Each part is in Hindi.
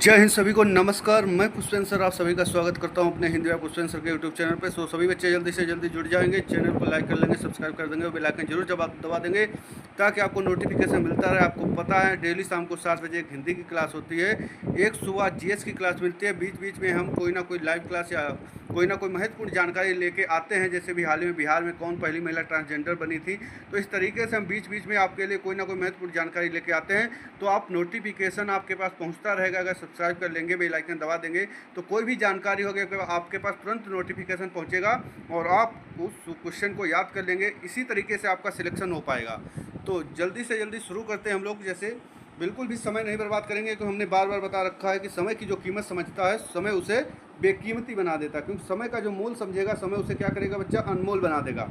जय हिंद सभी को नमस्कार। मैं पुष्पेंद्र सर आप सभी का स्वागत करता हूं अपने हिंदी पुष्पेंद्र सर के यूट्यूब चैनल पे। सो सभी बच्चे जल्दी से जल्दी जुड़ जाएंगे, चैनल को लाइक कर लेंगे, सब्सक्राइब कर देंगे और बेल आइकन जरूर दबा देंगे ताकि आपको नोटिफिकेशन मिलता रहे। आपको पता है डेली शाम को 7 बजे एक हिंदी की क्लास होती है, एक सुबह जीएस की क्लास मिलती है। बीच बीच में हम कोई ना कोई लाइव क्लास या कोई ना कोई महत्वपूर्ण जानकारी लेके आते हैं। जैसे भी हाल ही में बिहार में कौन पहली महिला ट्रांसजेंडर बनी थी, तो इस तरीके से हम बीच बीच में आपके लिए कोई ना कोई महत्वपूर्ण जानकारी लेके आते हैं। तो आप नोटिफिकेशन आपके पास पहुंचता रहेगा। अगर सब्सक्राइब कर लेंगे, बेल आइकन दबा देंगे, तो कोई भी जानकारी होगी आपके पास तुरंत नोटिफिकेशन पहुंचेगा और आप उस क्वेश्चन को याद कर लेंगे। इसी तरीके से आपका सिलेक्शन हो पाएगा। तो जल्दी से जल्दी शुरू करते हैं हम लोग। जैसे बिल्कुल भी समय नहीं बर्बाद करेंगे, क्योंकि हमने बार बार बता रखा है कि समय की जो कीमत समझता है, समय उसे बेकीमती बना देता है। क्योंकि समय का जो मूल समझेगा, समय उसे क्या करेगा बच्चा, अनमोल बना देगा।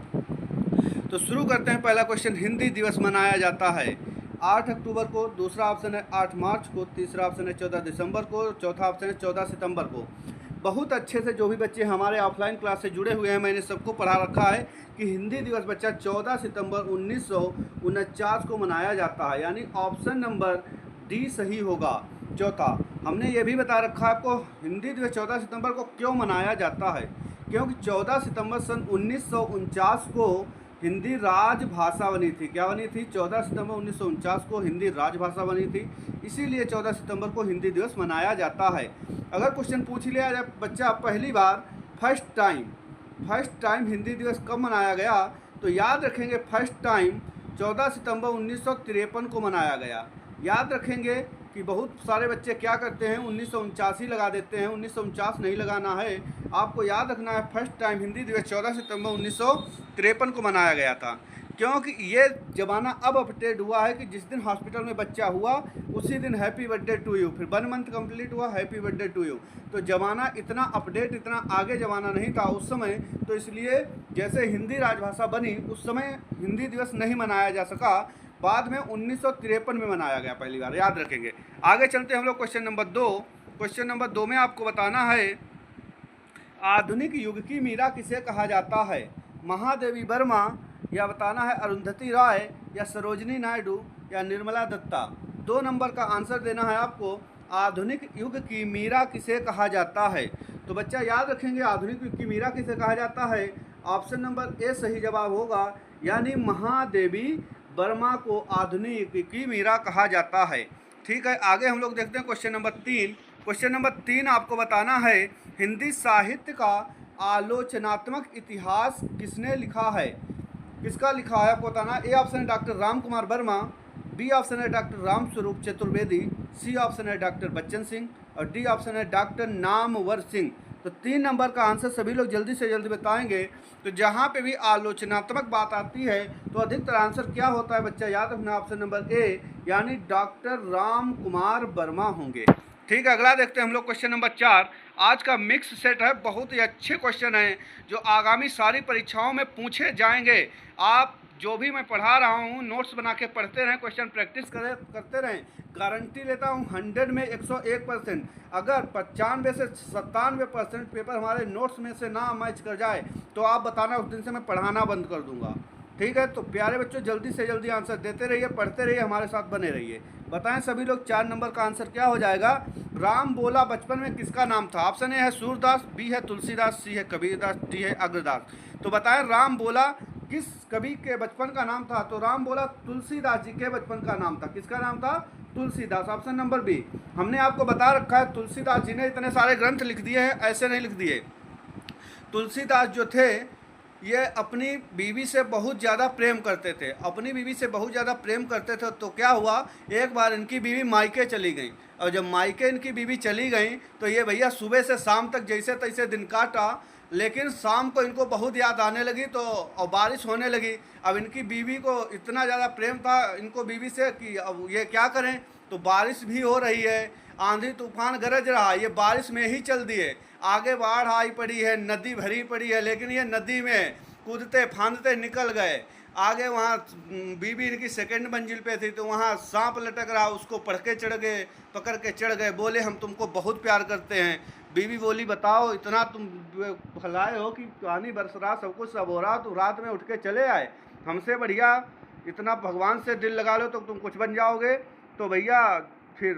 तो शुरू करते हैं। पहला क्वेश्चन, हिंदी दिवस मनाया जाता है 8 अक्टूबर को, दूसरा ऑप्शन है 8 मार्च को, तीसरा ऑप्शन है 14 दिसंबर को, चौथा ऑप्शन है 14 सितंबर को। बहुत अच्छे से जो भी बच्चे हमारे ऑफलाइन क्लास से जुड़े हुए हैं, मैंने सबको पढ़ा रखा है कि हिंदी दिवस बच्चा 14 सितंबर 1949 को मनाया जाता है। यानी ऑप्शन नंबर डी सही होगा, चौथा। हमने ये भी बता रखा है आपको हिंदी दिवस 14 सितंबर को क्यों मनाया जाता है। क्योंकि 14 सितंबर सन 1949 को हिंदी राजभाषा बनी थी। क्या बनी थी? 14 सितंबर 1949 को हिंदी राजभाषा बनी थी, इसीलिए 14 सितंबर को हिंदी दिवस मनाया जाता है। अगर क्वेश्चन पूछ लिया जाए बच्चा पहली बार फर्स्ट टाइम हिंदी दिवस कब मनाया गया, तो याद रखेंगे फर्स्ट टाइम 14 सितंबर 1953 को मनाया गया। याद रखेंगे कि बहुत सारे बच्चे क्या करते हैं, 1949 ही लगा देते हैं। 1949 नहीं लगाना है, आपको याद रखना है फर्स्ट टाइम हिंदी दिवस 14 सितंबर 1953 को मनाया गया था। क्योंकि ये ज़माना अब अपडेट हुआ है कि जिस दिन हॉस्पिटल में बच्चा हुआ उसी दिन हैप्पी बर्थडे टू यू, फिर 1 मंथ कंप्लीट हुआ हैप्पी बर्थडे टू यू। तो ज़माना इतना अपडेट, इतना आगे ज़माना नहीं था उस समय। तो इसलिए जैसे हिंदी राजभाषा बनी उस समय हिंदी दिवस नहीं मनाया जा सका, बाद में 1953 में मनाया गया पहली बार। याद रखेंगे। आगे चलते हैं हम लोग क्वेश्चन नंबर 2। क्वेश्चन नंबर 2 में आपको बताना है आधुनिक युग की मीरा किसे कहा जाता है। महादेवी वर्मा, या बताना है अरुंधति राय, या सरोजनी नायडू, या निर्मला दत्ता। 2 नंबर का आंसर देना है आपको। आधुनिक युग की मीरा किसे कहा जाता है। तो बच्चा याद रखेंगे आधुनिक युग की मीरा किसे कहा जाता है। ऑप्शन नंबर ए सही जवाब होगा, यानी महादेवी वर्मा को आधुनिक युग की मीरा कहा जाता है। ठीक है, आगे हम लोग देखते हैं क्वेश्चन नंबर 3। क्वेश्चन नंबर 3 आपको बताना है हिंदी साहित्य का आलोचनात्मक इतिहास किसने लिखा है। किसका लिखा है आपको बताना। ए ऑप्शन है doctor Ram Kumar Verma, B option है doctor Ram Swaroop Chaturvedi, C option है डॉक्टर बच्चन सिंह, और डी ऑप्शन है डॉक्टर नामवर सिंह। तो 3 नंबर का आंसर सभी लोग जल्दी से जल्दी बताएंगे। तो जहाँ पे भी आलोचनात्मक बात आती है तो अधिकतर आंसर क्या होता है बच्चा, याद रखना ऑप्शन नंबर ए, यानी डॉक्टर राम कुमार वर्मा होंगे। ठीक है, अगला देखते हैं हम लोग क्वेश्चन नंबर 4। आज का मिक्स सेट है, बहुत ही अच्छे क्वेश्चन हैं जो आगामी सारी परीक्षाओं में पूछे जाएंगे। आप जो भी मैं पढ़ा रहा हूँ नोट्स बना के पढ़ते रहें, क्वेश्चन प्रैक्टिस करते रहें। गारंटी लेता हूँ 100 में 101%। अगर 95 से 97% पेपर हमारे नोट्स में से ना मैच कर जाए तो आप बताना उस दिन से मैं पढ़ाना बंद कर दूंगा। ठीक है, तो प्यारे बच्चों जल्दी से जल्दी आंसर देते रहिए, पढ़ते रहिए, हमारे साथ बने रहिए। बताएं सभी लोग 4 नंबर का आंसर क्या हो जाएगा। राम बोला बचपन में किसका नाम था। ऑप्शन ए है सूरदास, बी है तुलसीदास, सी है कबीरदास, डी है अग्रदास। तो बताएं राम बोला किस कवि के बचपन का नाम था। तो राम बोला तुलसीदास जी के बचपन का नाम था। किसका नाम था? तुलसीदास। Option number B. हमने आपको बता रखा है तुलसीदास जी ने इतने सारे ग्रंथ लिख दिए हैं, ऐसे नहीं लिख दिए। तुलसीदास जो थे ये अपनी बीवी से बहुत ज़्यादा प्रेम करते थे। अपनी बीवी से बहुत ज़्यादा प्रेम करते थे तो क्या हुआ, एक बार इनकी बीवी मायके चली गई। और जब मायके इनकी बीवी चली गई तो ये भैया सुबह से शाम तक जैसे तैसे दिन काटा, लेकिन शाम को इनको बहुत याद आने लगी तो और बारिश होने लगी। अब इनकी बीवी को इतना ज़्यादा प्रेम था इनको बीवी से कि अब ये क्या करें। तो बारिश भी हो रही है, आंधी तूफान गरज रहा, ये बारिश में ही चल दिए। आगे बाढ़ आई पड़ी है, नदी भरी पड़ी है, लेकिन ये नदी में कूदते फांदते निकल गए। आगे वहाँ बीबी इनकी सेकंड मंजिल पे थी तो वहाँ सांप लटक रहा, उसको पकड़ के चढ़ गए। बोले हम तुमको बहुत प्यार करते हैं। बीवी बोली बताओ इतना तुम फैलाए हो कि पानी बरस रहा, सब कुछ सब हो रहा, तो रात में उठ के चले आए। हमसे बढ़िया इतना भगवान से दिल लगा लो तो तुम कुछ बन जाओगे। तो भैया फिर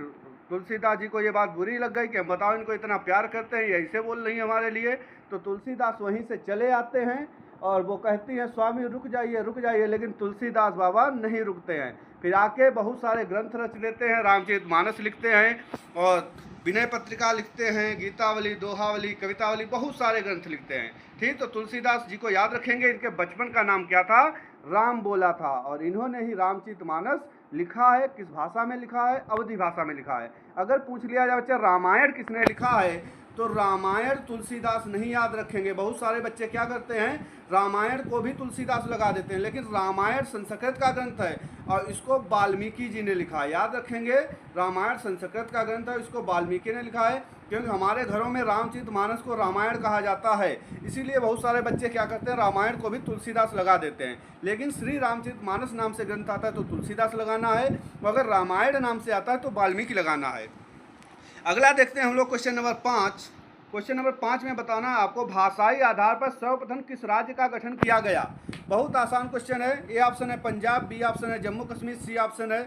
तुलसीदास जी को ये बात बुरी लग गई कि हम बताओ इनको इतना प्यार करते हैं, यही से बोल रही हैं हमारे लिए। तो तुलसीदास वहीं से चले आते हैं और वो कहती हैं स्वामी रुक जाइए, लेकिन तुलसीदास बाबा नहीं रुकते हैं। फिर आके बहुत सारे ग्रंथ रच देते हैं, रामचरितमानस लिखते हैं और विनय पत्रिका लिखते हैं, गीतावली, दोहावली, कवितावली, बहुत सारे ग्रंथ लिखते हैं। ठीक, तो तुलसीदास जी को याद रखेंगे। इनके बचपन का नाम क्या था? राम बोला था। और इन्होंने ही रामचरितमानस लिखा है। किस भाषा में लिखा है? अवधी भाषा में लिखा है। अगर पूछ लिया जाए बच्चा रामायण किसने लिखा है, तो रामायण तुलसीदास नहीं याद रखेंगे। बहुत सारे बच्चे क्या करते हैं, रामायण को भी तुलसीदास लगा देते हैं, लेकिन रामायण संस्कृत का ग्रंथ है और इसको वाल्मीकि जी ने लिखा है। याद रखेंगे, रामायण संस्कृत का ग्रंथ है, इसको वाल्मीकि ने लिखा है, क्योंकि हमारे घरों में रामचरितमानस को रामायण कहा जाता है। इसीलिए बहुत सारे बच्चे क्या करते हैं, रामायण को भी तुलसीदास लगा देते हैं। लेकिन श्री रामचरितमानस नाम से ग्रंथ आता है तो तुलसीदास लगाना है, अगर रामायण नाम से आता है तो वाल्मीकि लगाना है। अगला देखते हैं हम लोग क्वेश्चन नंबर 5। क्वेश्चन नंबर 5 में बताना है आपको भाषाई आधार पर सर्वप्रथम किस राज्य का गठन किया गया। बहुत आसान क्वेश्चन है। ए ऑप्शन है पंजाब, बी ऑप्शन है जम्मू कश्मीर, सी ऑप्शन है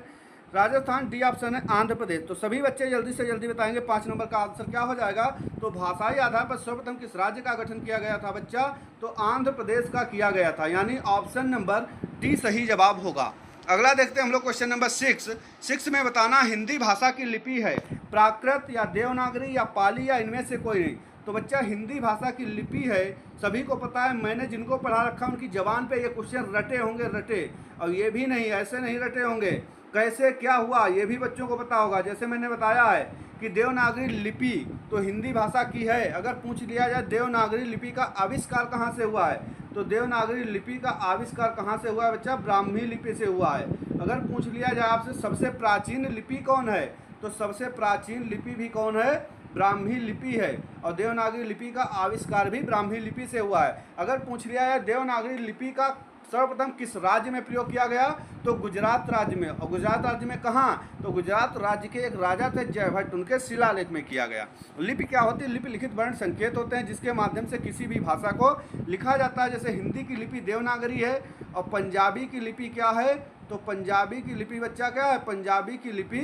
राजस्थान, डी ऑप्शन है आंध्र प्रदेश। तो सभी बच्चे जल्दी से जल्दी बताएंगे 5 नंबर का आंसर क्या हो जाएगा। तो भाषाई आधार पर सर्वप्रथम किस राज्य का गठन किया गया था बच्चा, तो आंध्र प्रदेश का किया गया था, यानी ऑप्शन नंबर डी सही जवाब होगा। अगला देखते हैं हम लोग क्वेश्चन नंबर 6 में बताना हिंदी भाषा की लिपि है प्राकृत या देवनागरी या पाली या इनमें से कोई नहीं। तो बच्चा हिंदी भाषा की लिपि है, सभी को पता है, मैंने जिनको पढ़ा रखा उनकी जबान पे ये क्वेश्चन रटे होंगे रटे, और ये भी नहीं ऐसे नहीं रटे होंगे। कैसे क्या हुआ ये भी बच्चों को पता होगा। जैसे मैंने बताया है कि देवनागरी लिपि तो हिंदी भाषा की है। अगर पूछ लिया जाए देवनागरी लिपि का आविष्कार कहाँ से हुआ है, तो देवनागरी लिपि का आविष्कार कहाँ से हुआ है बच्चा, ब्राह्मी लिपि से हुआ है। अगर पूछ लिया जाए आपसे सबसे प्राचीन लिपि कौन है, तो सबसे प्राचीन लिपि भी कौन है, ब्राह्मी लिपि है। और देवनागरी लिपि का आविष्कार भी ब्राह्मी लिपि से हुआ है। अगर पूछ लिया जाए देवनागरी लिपि का सर्वप्रथम किस राज्य में प्रयोग किया गया, तो गुजरात राज्य में। और गुजरात राज्य में कहाँ, तो गुजरात राज्य के एक राजा थे जयभट्ट, उनके शिलालेख में किया गया। लिपि क्या होती है, लिपि लिखित वर्ण संकेत होते हैं जिसके माध्यम से किसी भी भाषा को लिखा जाता है। जैसे हिंदी की लिपि देवनागरी है और पंजाबी की लिपि क्या है, तो पंजाबी की लिपि बच्चा क्या है, पंजाबी की लिपि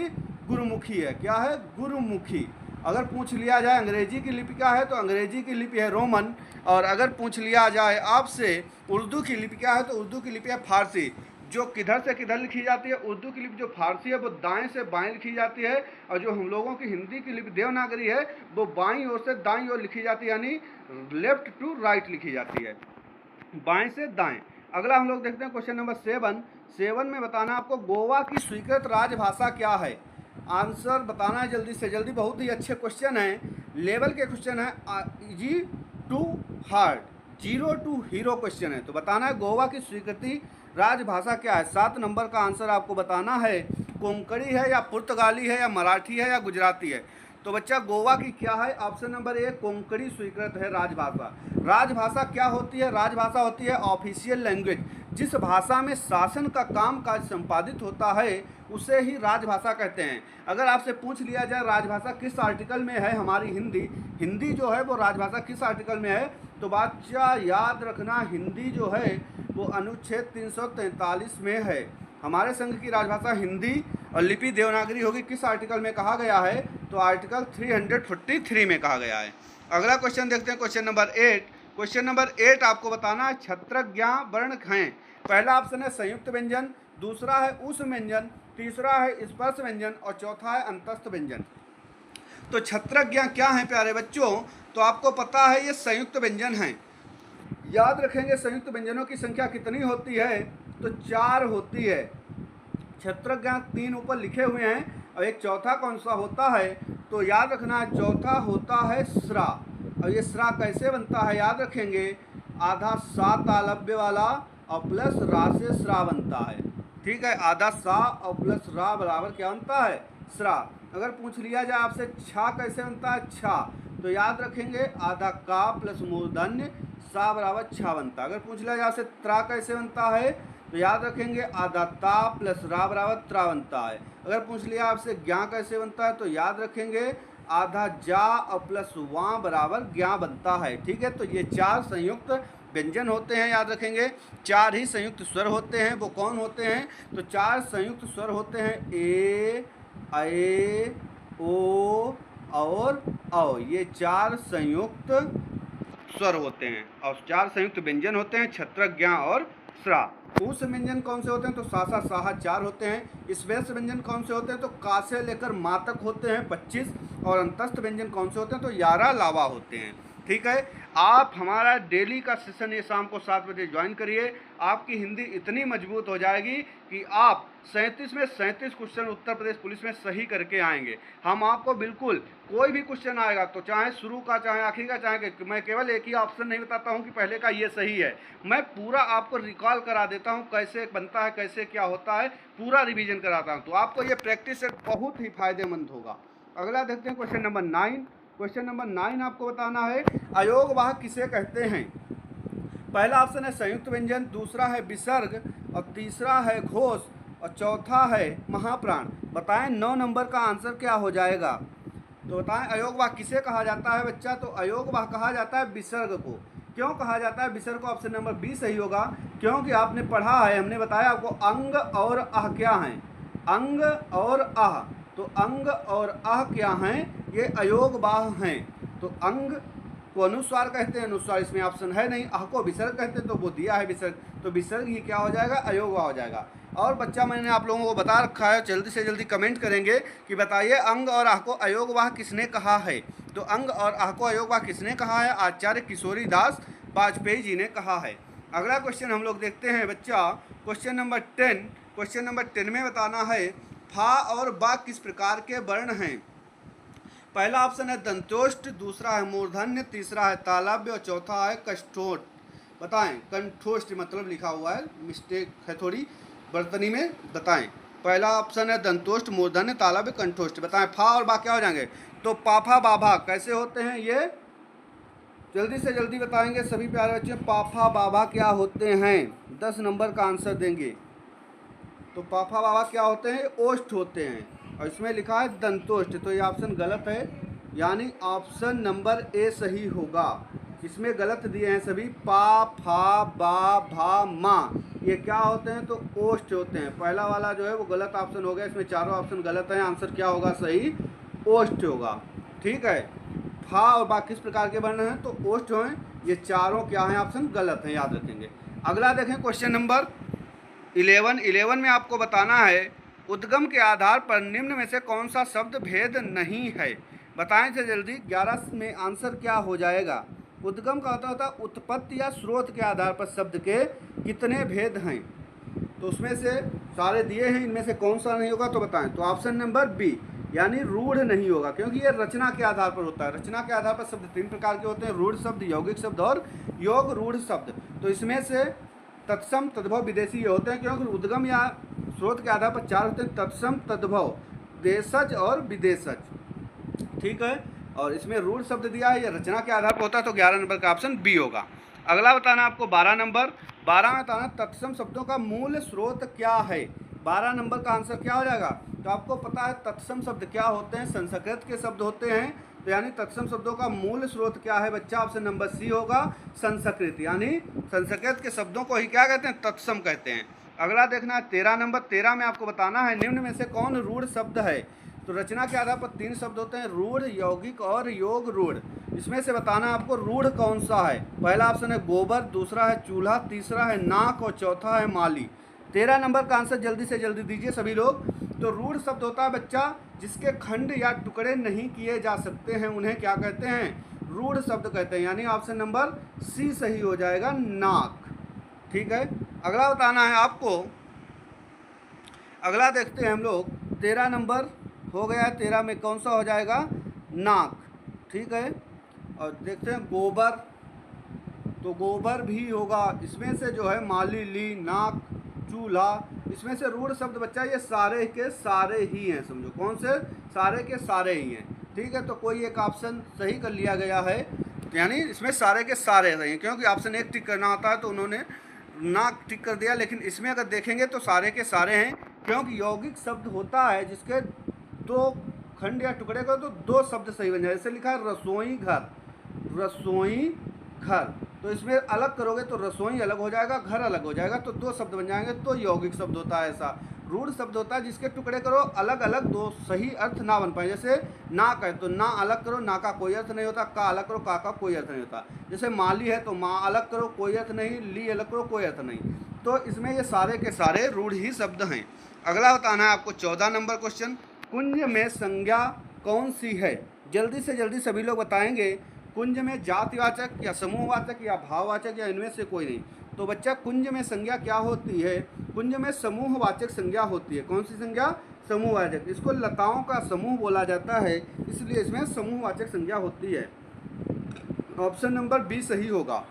गुरुमुखी है। क्या है, गुरुमुखी। अगर पूछ लिया जाए अंग्रेजी की लिपि क्या है, तो अंग्रेजी की लिपि है रोमन। और अगर पूछ लिया जाए आपसे उर्दू की लिपि क्या है, तो उर्दू की लिपि है फारसी। जो किधर से किधर लिखी जाती है, उर्दू की लिपि जो फारसी है वो दाएं से बाएं लिखी जाती है, और जो हम लोगों की हिंदी की लिपि देवनागरी है वो बाईं ओर से दाईं ओर लिखी जाती है, यानी लेफ्ट टू राइट लिखी जाती है, बाएं से दाएं। अगला हम लोग देखते हैं क्वेश्चन नंबर 7 में बताना आपको गोवा की स्वीकृत राजभाषा क्या है। आंसर बताना है जल्दी से जल्दी, बहुत ही अच्छे क्वेश्चन हैं, लेवल के क्वेश्चन है, easy to hard, 0 to hero question है। तो बताना है गोवा की स्वीकृति राजभाषा क्या है। 7 नंबर का आंसर आपको बताना है कोंकणी है या पुर्तगाली है या मराठी है या गुजराती है। तो बच्चा गोवा की क्या है, ऑप्शन नंबर ए कोंकणी स्वीकृत है राजभाषा। राजभाषा क्या होती है, राजभाषा होती है ऑफिशियल लैंग्वेज। जिस भाषा में शासन का काम काज संपादित होता है उसे ही राजभाषा कहते हैं। अगर आपसे पूछ लिया जाए राजभाषा किस आर्टिकल में है, हमारी हिंदी जो है वो राजभाषा किस आर्टिकल में है, तो बच्चा याद रखना हिंदी जो है वो अनुच्छेद 343 में है। हमारे संघ की राजभाषा हिंदी और लिपि देवनागरी होगी, किस आर्टिकल में कहा गया है, तो आर्टिकल 343 में कहा गया है। अगला क्वेश्चन देखते हैं क्वेश्चन नंबर 8। क्वेश्चन नंबर 8 आपको बताना है छत्रज्ञा वर्ण हैं। पहला ऑप्शन है संयुक्त व्यंजन, दूसरा है उस व्यंजन, तीसरा है स्पर्श व्यंजन और चौथा है अंतस्थ व्यंजन। तो छत्रज्ञा क्या है प्यारे बच्चों, तो आपको पता है ये संयुक्त व्यंजन हैं। याद रखेंगे संयुक्त व्यंजनों की संख्या कितनी होती है, तो 4 होती है। छत्रज्ञा 3 ऊपर लिखे हुए हैं और एक चौथा कौन सा होता है, तो याद रखना है चौथा होता है स्रा। और ये स्रा कैसे बनता है, याद रखेंगे आधा सा तालव्य वाला और प्लस रा से स्रा बनता है। ठीक है, आधा सा और प्लस रा बराबर क्या बनता है, स्रा। अगर पूछ लिया जाए आपसे छा कैसे बनता है, छा, तो याद रखेंगे आधा का प्लस मूर्धन्य सा बराबर छा बनता है। अगर पूछ लिया जाए आपसे त्रा कैसे बनता है, तो याद रखेंगे आधा ता प्लस रा बराबर त्रा बनता है। अगर पूछ लिया आपसे ज्ञा कैसे बनता है, तो याद रखेंगे आधा जा और प्लस वां बराबर ज्ञा बनता है। ठीक है, तो ये 4 संयुक्त व्यंजन होते हैं, याद रखेंगे। 4 ही संयुक्त स्वर होते हैं, वो कौन होते हैं, तो 4 संयुक्त स्वर होते हैं ए, ए, ओ और औ, ये 4 संयुक्त स्वर होते हैं और 4 संयुक्त व्यंजन होते हैं, छत्रक, ज्ञ और श्रा। पुंस व्यंजन कौन से होते हैं? तो सा सा साहा 4 होते हैं। स्पेस व्यंजन कौन से होते हैं? तो का से लेकर मा तक होते हैं 25। और अंतस्थ व्यंजन कौन से होते हैं? तो 11 लावा होते हैं। ठीक है, आप हमारा डेली का सेशन ये शाम को 7 बजे ज्वाइन करिए। आपकी हिंदी इतनी मजबूत हो जाएगी कि आप 37 में 37 क्वेश्चन उत्तर प्रदेश पुलिस में सही करके आएंगे। हम आपको बिल्कुल कोई भी क्वेश्चन आएगा तो चाहे शुरू का चाहे आखिरी का चाहे, मैं केवल एक ही ऑप्शन नहीं बताता हूँ कि पहले का ये सही है, मैं पूरा आपको रिकॉल करा देता हूँ कैसे बनता है, कैसे क्या होता है, पूरा रिवीजन कराता हूँ। तो आपको ये प्रैक्टिस सेट बहुत ही फायदेमंद होगा। अगला देखते हैं क्वेश्चन नंबर 9। क्वेश्चन नंबर 9 आपको बताना है अयोगवाहक किसे कहते हैं। पहला ऑप्शन है संयुक्त व्यंजन, दूसरा है विसर्ग और तीसरा है घोष और चौथा है महाप्राण। बताएं 9 नंबर का आंसर क्या हो जाएगा। तो बताएं अयोगवाहक किसे कहा जाता है बच्चा। तो अयोगवाहक कहा जाता है विसर्ग को। क्यों कहा जाता है विसर्ग को? ऑप्शन नंबर बी सही होगा, क्योंकि आपने पढ़ा है, हमने बताया आपको अंग और अह क्या हैं, अंग और अह। तो अंग और अह क्या हैं? ये अयोगवाह हैं। तो अंग को अनुस्वार कहते हैं, अनुस्वार इसमें ऑप्शन है नहीं। अह को विसर्ग कहते हैं, तो वो दिया है विसर्ग, तो विसर्ग ही क्या हो जाएगा? अयोगवाह हो जाएगा। और बच्चा मैंने आप लोगों को बता रखा है, जल्दी से जल्दी कमेंट करेंगे कि बताइए अंग और आह को अयोगवाह किसने कहा है। तो अंग और आह को अयोगवाह किसने कहा है? आचार्य किशोरी दास वाजपेयी जी ने कहा है। अगला क्वेश्चन हम लोग देखते हैं बच्चा, क्वेश्चन नंबर 10। क्वेश्चन नंबर 10 में बताना है फा और बा किस प्रकार के वर्ण हैं। पहला ऑप्शन है दंतोष्ठ, दूसरा है मूर्धन्य, तीसरा है तालव्य और चौथा है कष्ठोष्ठ। बताएं, कंठोष्ठ मतलब लिखा हुआ है, मिस्टेक है थोड़ी बर्तनी में, बताएं। पहला ऑप्शन है दंतोष्ठ, मूर्धन्य, तालव्य, कंठोष्ठ। बताएं फा और बा क्या हो जाएंगे। तो पाफा बाभा कैसे होते हैं ये जल्दी से जल्दी बताएंगे सभी प्यारे बच्चे। पाफा बाभा क्या होते हैं? 10 नंबर का आंसर देंगे। तो पाफा बाबा क्या होते हैं? ओष्ठ होते हैं और इसमें लिखा है दंतोष्ठ, तो ये ऑप्शन गलत है, यानी ऑप्शन नंबर ए सही होगा। इसमें गलत दिए हैं सभी, पा फा बा भा मा, ये क्या होते हैं? तो ओष्ठ होते हैं। पहला वाला जो है वो गलत ऑप्शन हो गया, इसमें चारों ऑप्शन गलत हैं, आंसर क्या होगा सही? ओष्ठ होगा। ठीक है, फा और बा किस प्रकार के वर्ण हैं? तो ओष्ठ हैं। ये चारों क्या हैं? ऑप्शन गलत हैं, याद रखेंगे। अगला देखें क्वेश्चन नंबर 11 में आपको बताना है उद्गम के आधार पर निम्न में से कौन सा शब्द भेद नहीं है। बताएं से जल्दी। 11 में आंसर क्या हो जाएगा। उद्गम का होता है उत्पत्ति या स्रोत के आधार पर शब्द के कितने भेद हैं। तो उसमें से सारे दिए हैं, इनमें से कौन सा नहीं होगा तो बताएं। तो ऑप्शन नंबर बी यानी रूढ़ नहीं होगा, क्योंकि ये रचना के आधार पर होता है। रचना के आधार पर शब्द 3 प्रकार के होते हैं, रूढ़ शब्द, यौगिक शब्द और योग रूढ़ शब्द। तो इसमें से तत्सम, तद्भव, विदेशी ये होते हैं, क्योंकि उद्गम या स्रोत के आधार पर 4 होते हैं, तत्सम, तद्भव, देशज और विदेशज। ठीक है, और इसमें रूढ़ शब्द दिया है, ये रचना के आधार पर होता है, तो 11 नंबर का ऑप्शन बी होगा। अगला बताना आपको 12 नंबर। 12 में बताना तत्सम शब्दों का मूल स्रोत क्या है। 12 नंबर का आंसर क्या हो जाएगा। तो आपको पता है तत्सम शब्द क्या होते हैं, संस्कृत के शब्द होते हैं। तो यानी तत्सम शब्दों का मूल स्रोत क्या है बच्चा, ऑप्शन नंबर सी होगा, संस्कृत। यानी संस्कृत के शब्दों को ही क्या कहते हैं, तत्सम कहते हैं। अगला देखना है 13 नंबर। 13 में आपको बताना है निम्न में से कौन रूढ़ शब्द है। तो रचना के आधार पर 3 शब्द होते हैं, रूढ़, यौगिक और योग रूढ़। इसमें से बताना आपको रूढ़ कौन सा है। पहला ऑप्शन है गोबर, दूसरा है चूल्हा, तीसरा है नाक और चौथा है माली। 13 नंबर का आंसर जल्दी से जल्दी दीजिए सभी लोग। तो रूढ़ शब्द होता है बच्चा जिसके खंड या टुकड़े नहीं किए जा सकते हैं, उन्हें क्या कहते हैं, रूढ़ शब्द कहते हैं। यानी ऑप्शन नंबर सी सही हो जाएगा, नाक। ठीक है, अगला बताना है आपको। अगला देखते हैं हम लोग, 13 नंबर हो गया है। 13 में कौन सा हो जाएगा, नाक। ठीक है, और देखते हैं गोबर, तो गोबर भी होगा। इसमें से जो है माली, ली, नाक, चूल्हा, इसमें से रूढ़ शब्द बच्चा ये सारे के सारे ही हैं, समझो कौन से, सारे के सारे ही हैं। ठीक है, तो कोई एक ऑप्शन सही कर लिया गया है, यानी इसमें सारे के सारे सही हैं, क्योंकि ऑप्शन 1 टिक करना होता है तो उन्होंने नाक टिक कर दिया। लेकिन इसमें अगर देखेंगे तो सारे के सारे हैं, क्योंकि यौगिक शब्द होता है जिसके 2 खंड या टुकड़े को तो 2 शब्द सही बन जाए। जैसे लिखा है रसोई घर, रसोई घर, तो इसमें अलग करोगे तो रसोई अलग हो जाएगा, घर अलग हो जाएगा, तो 2 शब्द बन जाएंगे, तो यौगिक शब्द होता है ऐसा। रूढ़ शब्द होता है जिसके टुकड़े करो अलग अलग दो सही अर्थ ना बन पाए। जैसे ना कहे तो ना अलग करो, ना का कोई अर्थ नहीं होता, का अलग करो, का कोई अर्थ नहीं होता। जैसे माली है तो माँ अलग करो, कोई अर्थ नहीं, ली अलग करो, कोई अर्थ नहीं। तो इसमें ये सारे के सारे रूढ़ ही शब्द हैं। अगला बताना है आपको 14 नंबर क्वेश्चन, कुंज में संज्ञा कौन सी है? जल्दी से जल्दी सभी लोग बताएंगे। कुंज में जातिवाचक या समूहवाचक या भाववाचक या इनमें से कोई नहीं। तो बच्चा कुंज में संज्ञा क्या होती है? कुंज में समूहवाचक संज्ञा होती है। कौन सी संज्ञा? समूहवाचक। इसको लताओं का समूह बोला जाता है, इसलिए इसमें समूहवाचक संज्ञा होती है। ऑप्शन नंबर बी सही होगा।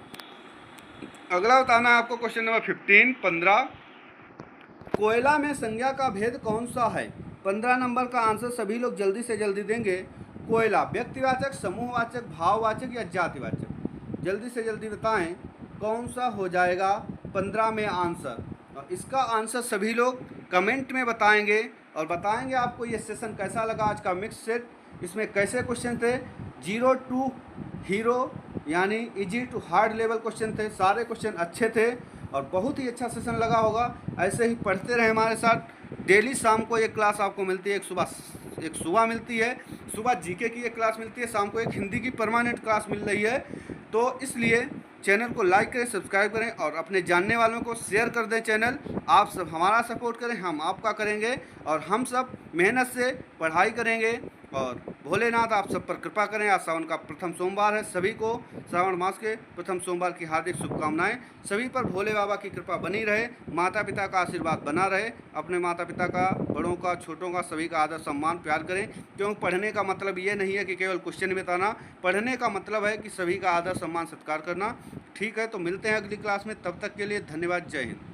अगला बताना है आपको क्वेश्चन नंबर 15 कोयला में संज्ञा का भेद कौन सा है? 15 नंबर का आंसर सभी लोग जल्दी से जल्दी देंगे। कोयला व्यक्तिवाचक, समूहवाचक, भाववाचक या जातिवाचक? जल्दी से जल्दी बताएं कौन सा हो जाएगा 15 में आंसर। और इसका आंसर सभी लोग कमेंट में बताएंगे और बताएंगे आपको ये सेशन कैसा लगा, आज का मिक्स सेट। इसमें कैसे क्वेश्चन थे? 0 to हीरो यानी easy to hard level question थे। सारे क्वेश्चन अच्छे थे और बहुत ही अच्छा सेशन लगा होगा। ऐसे ही पढ़ते रहे हमारे साथ। डेली शाम को एक क्लास आपको मिलती है, एक सुबह मिलती है, सुबह जीके की एक क्लास मिलती है, शाम को एक हिंदी की परमानेंट क्लास मिल रही है। तो इसलिए चैनल को लाइक करें, सब्सक्राइब करें और अपने जानने वालों को शेयर कर दें चैनल। आप सब हमारा सपोर्ट करें, हम आपका करेंगे और हम सब मेहनत से पढ़ाई करेंगे और भोलेनाथ आप सब पर कृपा करें। आज सावन का प्रथम सोमवार है, सभी को श्रावण मास के प्रथम सोमवार की हार्दिक शुभकामनाएं। सभी पर भोले बाबा की कृपा बनी रहे, माता पिता का आशीर्वाद बना रहे। अपने माता पिता का, बड़ों का, छोटों का, सभी का आदर सम्मान प्यार करें। क्योंकि पढ़ने का मतलब ये नहीं है कि केवल क्वेश्चन बताना, पढ़ने का मतलब है कि सभी का आदर सम्मान सत्कार करना। ठीक है, तो मिलते हैं अगली क्लास में, तब तक के लिए धन्यवाद। जय हिंद।